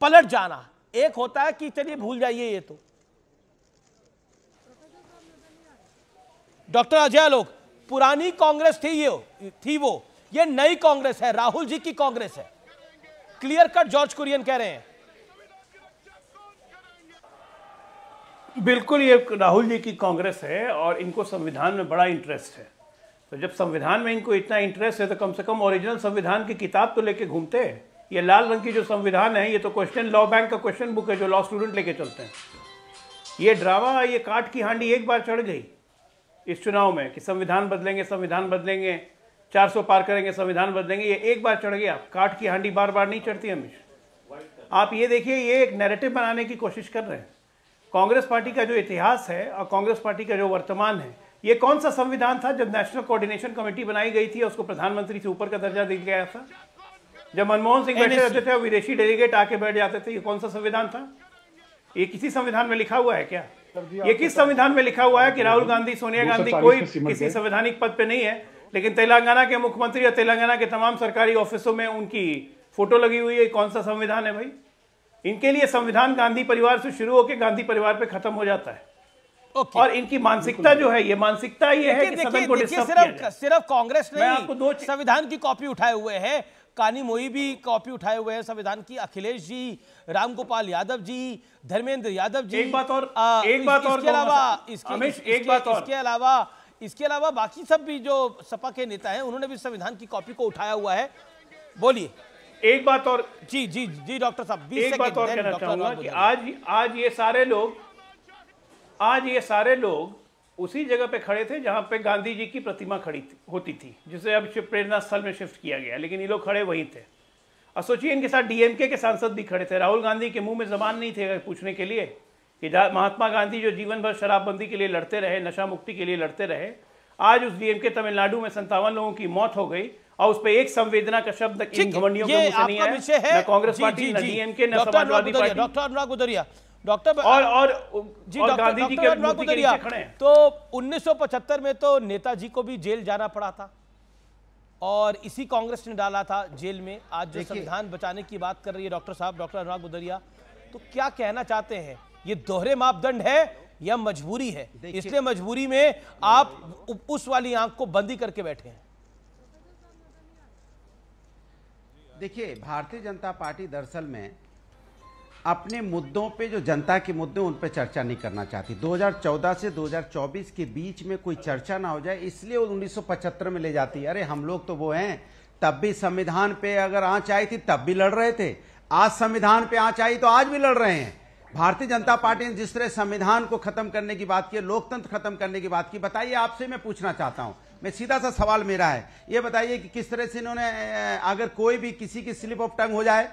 पलट जाना, एक होता है कि चलिए भूल जाइए ये तो। डॉक्टर अजय आलोक, पुरानी कांग्रेस थी वो, ये नई कांग्रेस है, राहुल जी की कांग्रेस है, क्लियर कट जॉर्ज कुरियन कह रहे हैं। बिल्कुल, ये राहुल जी की कांग्रेस है और इनको संविधान में बड़ा इंटरेस्ट है। तो जब संविधान में इनको इतना इंटरेस्ट है तो कम से कम ओरिजिनल संविधान की किताब तो लेके घूमते हैं। ये लाल रंग की जो संविधान है, ये तो क्वेश्चन लॉ बैंक का क्वेश्चन बुक है जो लॉ स्टूडेंट लेके चलते हैं। ये ड्रामा, ये काट की हांडी एक बार चढ़ गई इस चुनाव में कि संविधान बदलेंगे, संविधान बदलेंगे, 400 पार करेंगे, संविधान बदलेंगे, ये एक बार चढ़ गया। काट की हांडी बार बार नहीं चढ़ती हमेशा। आप ये देखिए, ये एक नैरेटिव बनाने की कोशिश कर रहे हैं। कांग्रेस पार्टी का जो इतिहास है और कांग्रेस पार्टी का जो वर्तमान है, ये कौन सा संविधान था जब नेशनल कोऑर्डिनेशन कमेटी बनाई गई थी, उसको प्रधानमंत्री से ऊपर का दर्जा दिया गया था? जब मनमोहन सिंह बैठे रहते थे और विदेशी डेलीगेट आके बैठ जाते थे, ये कौन सा संविधान था? ये किसी संविधान में लिखा हुआ है क्या? ये किस संविधान में लिखा हुआ है कि राहुल गांधी, सोनिया गांधी कोई किसी संवैधानिक पद पे नहीं है, लेकिन तेलंगाना के मुख्यमंत्री और तेलंगाना के तमाम सरकारी ऑफिसों में उनकी फोटो लगी हुई है? कौन सा संविधान है भाई? इनके लिए संविधान गांधी परिवार से शुरू होकर गांधी परिवार पे खत्म हो जाता है। और इनकी मानसिकता जो है, ये मानसिकता ये है कि सदन को डिस्टर्ब किया जाए। सिर्फ कांग्रेस नहीं संविधान की कॉपी उठाए हुए हैं, कानी मोई भी कॉपी उठाए हुए हैं संविधान की, अखिलेश जी, रामगोपाल यादव जी, धर्मेंद्र यादव जी। एक बात और इसके अलावा बाकी सब भी जो सपा के नेता हैं उन्होंने भी संविधान की कॉपी को उठाया हुआ है। बोलिए। एक बात और जी डॉक्टर साहब, एक बात और कहना चाहूंगा कि आज ये सारे लोग उसी जगह पे खड़े थे जहां पे गांधी जी की प्रतिमा खड़ी होती थी, जिसे अब प्रेरणा स्थल में शिफ्ट किया गया, लेकिन ये लोग खड़े वहीं थे। और सोचिए, इनके साथ डीएमके के सांसद भी खड़े थे। राहुल गांधी के मुंह में जबान नहीं थे पूछने के लिए कि महात्मा गांधी जो जीवन भर शराबबंदी के लिए लड़ते रहे, नशा मुक्ति के लिए लड़ते रहे, आज उस डीएमके तमिलनाडु में 57 लोगों की मौत हो गई और उस पर एक संवेदना का शब्द इन घमंडियों के मुंह से नहीं आया, न कांग्रेस पार्टी, न डीएमके, न समाजवादी पार्टी। डॉक्टर अनुराग गुदरिया, डॉक्टर गांधी जी के मूर्ति के नीचे खड़े हैं। तो 1975 में तो नेताजी को भी जेल जाना पड़ा था और इसी कांग्रेस ने डाला था जेल में। आज जो संविधान बचाने की बात कर रही है डॉक्टर साहब, डॉक्टर अनुराग गुदरिया, तो क्या कहना चाहते हैं? ये दोहरे मापदंड है या मजबूरी है? इसलिए मजबूरी में आप उस वाली आंख को बंदी करके बैठे हैं। देखिए, भारतीय जनता पार्टी दरअसल में अपने मुद्दों पे, जो जनता के मुद्दे उन पे चर्चा नहीं करना चाहती। 2014 से 2024 के बीच में कोई चर्चा ना हो जाए, इसलिए वो 1975 में ले जाती है। अरे हम लोग तो वो हैं, तब भी संविधान पे अगर आंच आई थी तब भी लड़ रहे थे, आज संविधान पे आंच आई तो आज भी लड़ रहे हैं। भारतीय जनता पार्टी ने जिस तरह संविधान को खत्म करने की बात की, लोकतंत्र खत्म करने की बात की, बताइए, आपसे मैं पूछना चाहता हूं, मैं सीधा सा सवाल मेरा है, ये बताइए कि किस तरह से इन्होंने, अगर कोई भी किसी की स्लिप ऑफ टंग हो जाए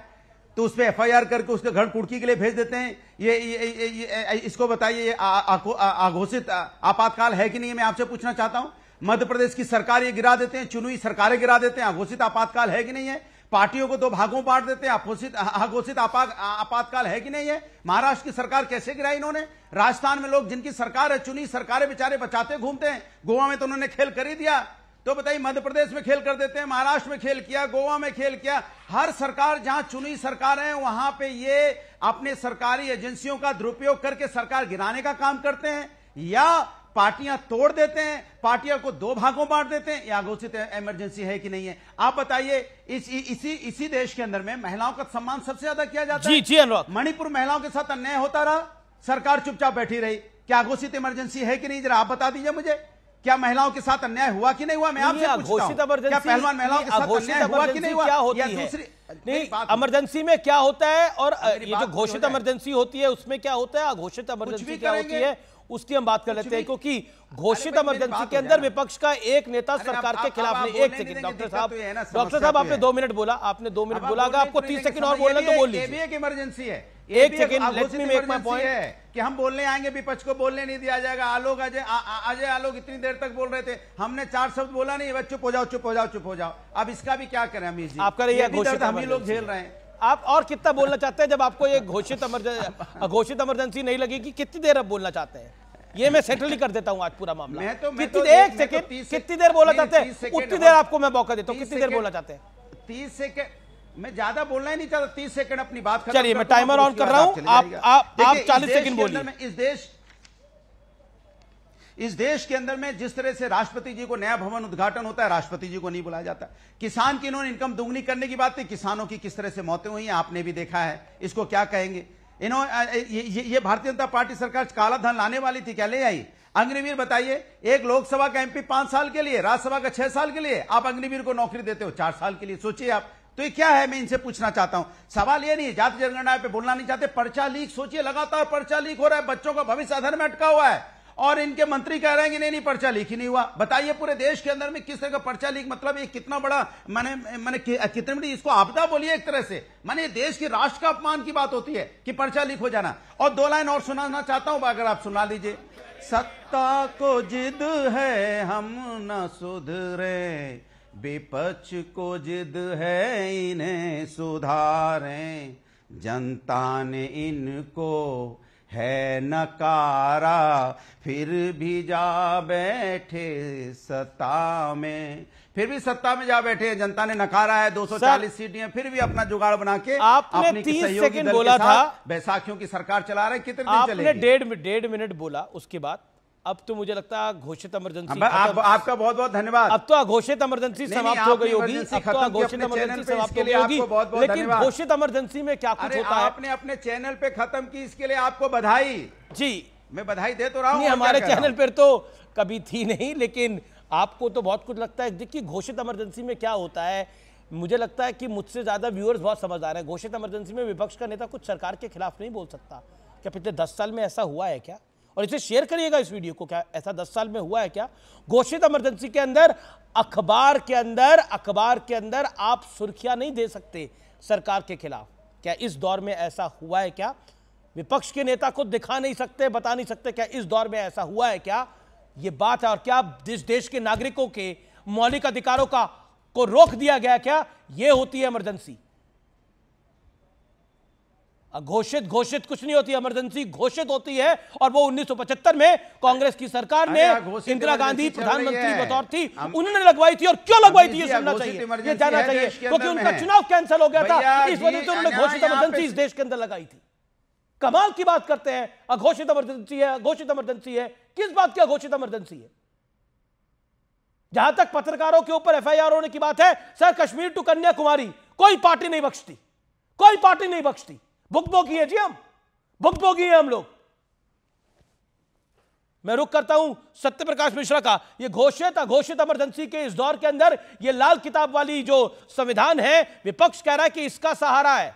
तो उस पर एफआईआर करके उसके घर कुर्की के लिए भेज देते हैं। ये इसको बताइए, अघोषित आपातकाल है कि नहीं? मैं आपसे पूछना चाहता हूं। मध्य प्रदेश की सरकार ये गिरा देते हैं, चुनी सरकारें गिरा देते हैं, अघोषित आपातकाल है कि नहीं है? पार्टियों को 2 भागों बांट देते हैं, अघोषित आपातकाल है कि नहीं है? महाराष्ट्र की सरकार कैसे गिराई इन्होंने? राजस्थान में लोग जिनकी सरकार है, चुनी सरकारें बेचारे बचाते घूमते हैं। गोवा में तो उन्होंने खेल कर ही दिया, तो बताइए, मध्य प्रदेश में खेल कर देते हैं, महाराष्ट्र में खेल किया, गोवा में खेल किया। हर सरकार, जहां चुनी सरकार है, वहां पे ये अपने सरकारी एजेंसियों का दुरुपयोग करके सरकार गिराने का काम करते हैं, या पार्टियां तोड़ देते हैं, पार्टियों को 2 भागों बांट देते हैं, या घोषित इमरजेंसी है कि नहीं है? आप बताइए, इसी देश के अंदर में महिलाओं का सम्मान सबसे ज्यादा किया जाता है। जी अनुराग, मणिपुर महिलाओं के साथ अन्याय होता रहा, सरकार चुपचाप बैठी रही। क्या घोषित इमरजेंसी है कि नहीं? जरा आप बता दीजिए मुझे, क्या महिलाओं के साथ अन्याय हुआ कि नहीं हुआ? मैं आपसे पूछता हूं, क्या पहलवान महिलाओं के साथ अन्याय हुआ कि नहीं हुआ? क्या होती है? इमरजेंसी में क्या होता है और ये जो घोषित इमरजेंसी होती है उसमें क्या होता है, अघोषित इमरजेंसी क्या होती है, उसकी हम बात कर लेते हैं। क्योंकि घोषित इमरजेंसी के अंदर विपक्ष का एक नेता सरकार के खिलाफ नहीं। एक सेकंड डॉक्टर साहब, आपने 2 मिनट बोला, आपने 2 मिनट बोला, अगर आपको 30 सेकंड और बोलना तो बोल लीजिए। एक इमरजेंसी है, एक second, let me make my point है कि हम बोलने आएंगे, विपक्ष को बोलने नहीं दिया जाएगा। अजय आलोक इतनी देर तक बोल रहे थे, हमने 4 शब्द बोला नहीं, चुप हो जाओ, चुप हो जाओ, चुप हो जाओ। अब इसका भी क्या करें अमीर जी? आप कर रही है, हम ही लोग झेल रहे हैं। आप और कितना बोलना चाहते हैं? जब आपको ये घोषित इमरजेंसी नहीं लगेगी, कितनी देर अब बोलना चाहते हैं? ये मैं सेटल ही कर देता हूं आज पूरा मामला। एक सेकंड, कितनी देर बोलना चाहते हैं? उतनी देर आपको मैं मौका देता हूं। कितनी देर बोलना चाहते हैं? 30 सेकंड मैं ज्यादा बोलना ही नहीं चाहता, 30 सेकंड अपनी बात खत्म। चलिए, मैं टाइमर ऑन कर रहा हूं, आप 40 सेकंड बोलिए। इस देश के अंदर में जिस तरह से राष्ट्रपति जी को नया भवन उद्घाटन होता है, राष्ट्रपति जी को नहीं बुलाया जाता। किसान की इन्होंने इनकम दुगनी करने की बात थी, किसानों की किस तरह से मौतें हुई हैं आपने भी देखा है, इसको क्या कहेंगे। ये भारतीय जनता पार्टी सरकार काला धन लाने वाली थी, क्या ले आई? अग्निवीर बताइए, एक लोकसभा का एमपी 5 साल के लिए, राज्यसभा का 6 साल के लिए, आप अग्निवीर को नौकरी देते हो 4 साल के लिए। सोचिए आप, तो ये क्या है? मैं इनसे पूछना चाहता हूं। सवाल ये नहीं है, जाति जनगणना पे बोलना नहीं चाहते, पर्चा लीक। सोचिए, लगातार पर्चा लीक हो रहा है, बच्चों का भविष्य अधर में अटका हुआ है, और इनके मंत्री कह रहे हैं कि नहीं पर्चा लीक ही नहीं हुआ। बताइए पूरे देश के अंदर में किस तरह का पर्चा लीक, मतलब ये कितना बड़ा माने कितने बड़ी इसको आपदा बोलिए एक तरह से। माने देश की राष्ट्र का अपमान की बात होती है कि पर्चा लीक हो जाना। और 2 लाइन और सुनाना चाहता हूं, अगर आप सुना लीजिए। सत्ता को जिद है हम न सुधरे, विपक्ष को जिद है इन्हें सुधारें, जनता ने इनको है नकारा, फिर भी जा बैठे सत्ता में, फिर भी सत्ता में जा बैठे। जनता ने नकारा है, 240 सीटें, फिर भी अपना जुगाड़ बना के आपने 30 सेकंड बोला था, बैसाखियों की सरकार चला रहे। कितने दिन चलेगी? आपने डेढ़ मिनट बोला, उसके बाद अब तो मुझे लगता है घोषित इमरजेंसी। आपका बहुत बहुत धन्यवाद। अब तो अघोषित इमरजेंसी समाप्त हो गई होगी, अब तो अघोषित इमरजेंसी समाप्त हो गई होगी, लेकिन घोषित इमरजेंसी में क्या कुछ होता है? आपने अपने चैनल पे खत्म की, इसके लिए आपको बधाई। जी, मैं बधाई दे तो रहा हूं। हमारे चैनल पर तो कभी थी नहीं, लेकिन आपको तो बहुत कुछ लगता है। देखिए, घोषित इमरजेंसी में क्या होता है, मुझे लगता है कि मुझसे ज्यादा व्यूअर्स बहुत समझदार हैं। घोषित इमरजेंसी में विपक्ष का नेता कुछ सरकार के खिलाफ नहीं बोल सकता। क्या पिछले 10 साल में ऐसा हुआ है क्या? और इसे शेयर करिएगा इस वीडियो को, क्या ऐसा 10 साल में हुआ है क्या? घोषित इमरजेंसी के अंदर अखबार के अंदर आप सुर्खियां नहीं दे सकते सरकार के खिलाफ। क्या इस दौर में ऐसा हुआ है क्या? विपक्ष के नेता को दिखा नहीं सकते, बता नहीं सकते क्या इस दौर में ऐसा हुआ है क्या? यह बात है। और क्या देश के नागरिकों के मौलिक अधिकारों को रोक दिया गया क्या? यह होती है इमरजेंसी। घोषित कुछ नहीं होती, इमरजेंसी घोषित होती है। और वो 1975 में कांग्रेस की सरकार ने, इंदिरा गांधी प्रधानमंत्री बतौर थी, उन्होंने लगवाई थी। और क्यों लगवाई थी ये सुनना चाहिए, ये जानना चाहिए, क्योंकि उनका चुनाव कैंसिल हो गया था, इस वजह से उन्होंने घोषित इमरजेंसी इस देश के अंदर लगाई थी। कमाल की बात करते हैं, अघोषित इमरजेंसी है, अघोषित इमरजेंसी है। किस बात की अघोषित इमरजेंसी है? जहां तक पत्रकारों के ऊपर एफआईआर होने की बात है, सर, कश्मीर टू कन्याकुमारी कोई पार्टी नहीं बख्शती, कोई पार्टी नहीं बख्शती। भुगतभोगी है जी, हम भुगतभोगी है हम लोग। मैं रुक करता हूं सत्य प्रकाश मिश्रा का। ये घोषित अघोषित इमरजेंसी के इस दौर के अंदर ये लाल किताब वाली जो संविधान है, विपक्ष कह रहा है कि इसका सहारा है।